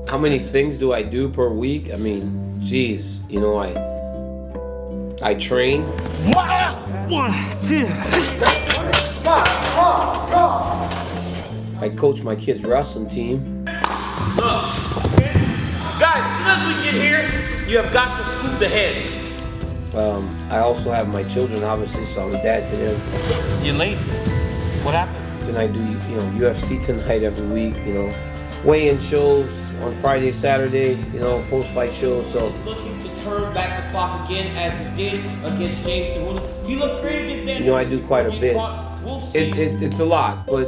How many things do I do per week? I mean, geez, you know, I train. 1, 2. I coach my kids' wrestling team. Look, okay? Guys, as soon as we get here, you have got to scoop the head. I also have my children, obviously, so I'm a dad to them. You're late. What happened? Then I do, UFC tonight every week, weigh-in shows on Friday, Saturday, post-fight shows, so. Looking to turn back the clock again as he did against James Cejudo. He looked great against Daniel. I do quite a bit. We'll see. It's a lot, but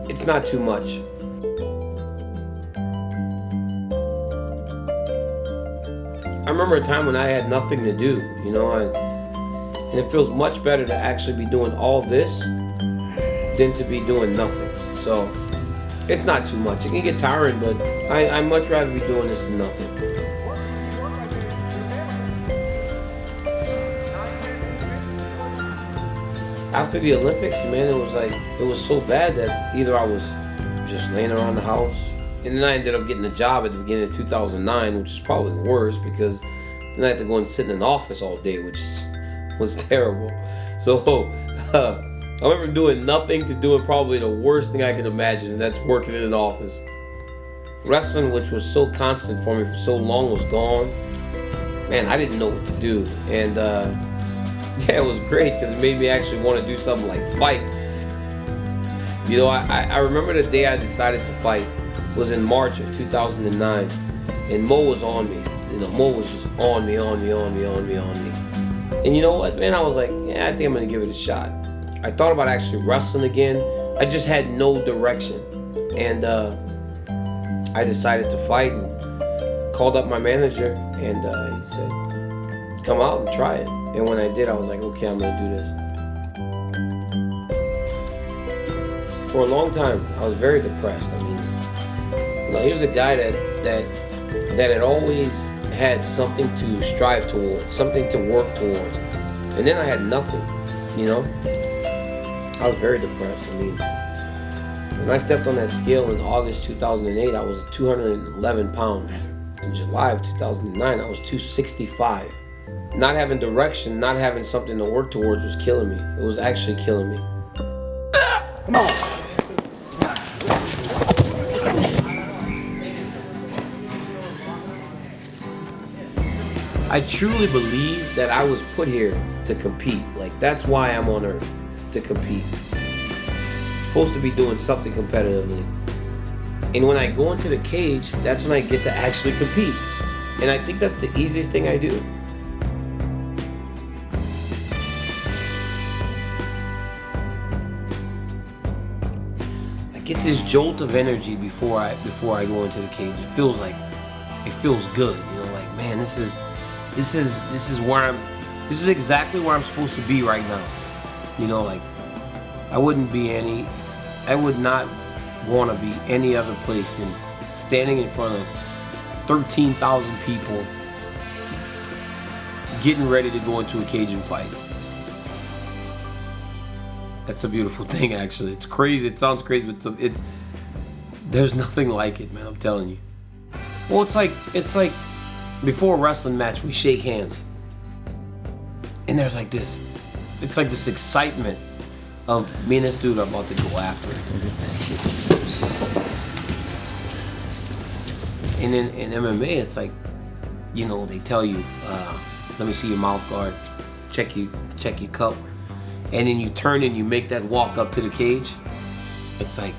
it's not too much. I remember a time when I had nothing to do, and it feels much better to actually be doing all this than to be doing nothing. So it's not too much. It can get tiring, but I'd much rather be doing this than nothing. After the Olympics, man, it was so bad that either I was just laying around the house, and then I ended up getting a job at the beginning of 2009, which is probably worse because then I had to go and sit in an office all day, which was terrible. So I remember doing nothing to doing probably the worst thing I could imagine, and that's working in an office. Wrestling, which was so constant for me for so long, was gone. Man, I didn't know what to do, and yeah, it was great because it made me actually want to do something like fight. I remember the day I decided to fight was in March of 2009, and Mo was on me. Mo was just on me. And you know what, man? I was like, yeah, I think I'm gonna give it a shot. I thought about actually wrestling again. I just had no direction, and I decided to fight and called up my manager, and he said, "Come out and try it." And when I did, I was like, okay, I'm gonna do this. For a long time, I was very depressed. I mean, he was a guy that had always had something to strive towards, something to work towards. And then I had nothing, I was very depressed. I mean, when I stepped on that scale in August 2008, I was 211 pounds. In July of 2009, I was 265. Not having direction, not having something to work towards was killing me. It was actually killing me. Come on. I truly believe that I was put here to compete. Like, that's why I'm on earth, to compete. I'm supposed to be doing something competitively. And when I go into the cage, that's when I get to actually compete. And I think that's the easiest thing I do. I get this jolt of energy before I go into the cage. It feels good, like, man, this is exactly where I'm supposed to be right now. Like, I would not want to be any other place than standing in front of 13,000 people getting ready to go into a cage and fight. That's a beautiful thing, actually. It's crazy. It sounds crazy, but there's nothing like it, man. I'm telling you. Well, it's like before a wrestling match, we shake hands, and there's like this. It's like this excitement of me and this dude are about to go after it. And in MMA, it's like, they tell you, let me see your mouth guard, check your cup, and then you turn and you make that walk up to the cage. It's like,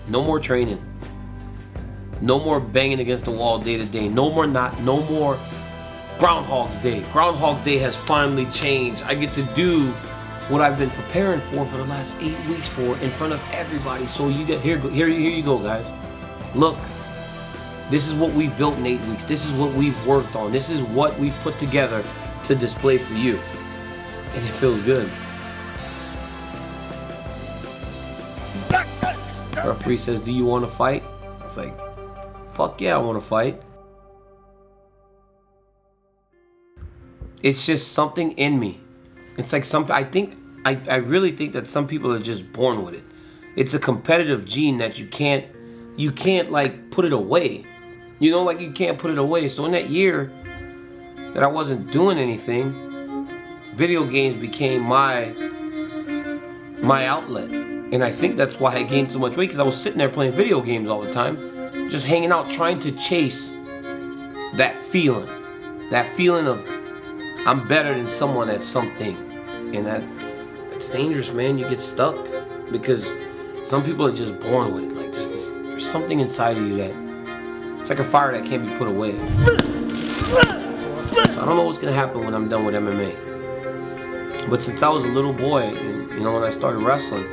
no more training, no more banging against the wall day to day, no more Groundhog's Day. Groundhog's Day has finally changed. I get to do what I've been preparing for the last 8 weeks in front of everybody. So you get here you go, guys. Look, this is what we've built in 8 weeks. This is what we've worked on. This is what we've put together to display for you. And it feels good. Referee says, do you want to fight? It's like, fuck yeah, I want to fight. It's just something in me. It's like I really think that some people are just born with it. It's a competitive gene that you can't like put it away. You know, like you can't put it away. So in that year that I wasn't doing anything, video games became my outlet. And I think that's why I gained so much weight, because I was sitting there playing video games all the time, just hanging out, trying to chase that feeling of I'm better than someone at something. And that's dangerous, man. You get stuck, because some people are just born with it. Like there's something inside of you that it's like a fire that can't be put away. So I don't know what's gonna happen when I'm done with MMA. But since I was a little boy, and you know, when I started wrestling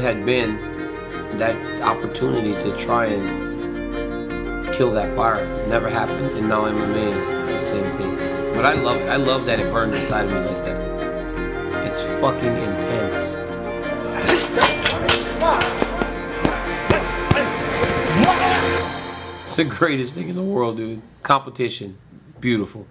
had been that opportunity to try and kill that fire. Never happened, and now MMA is the same thing. But I love it. I love that it burned inside of me like that. It's fucking intense. It's the greatest thing in the world, dude. Competition. Beautiful.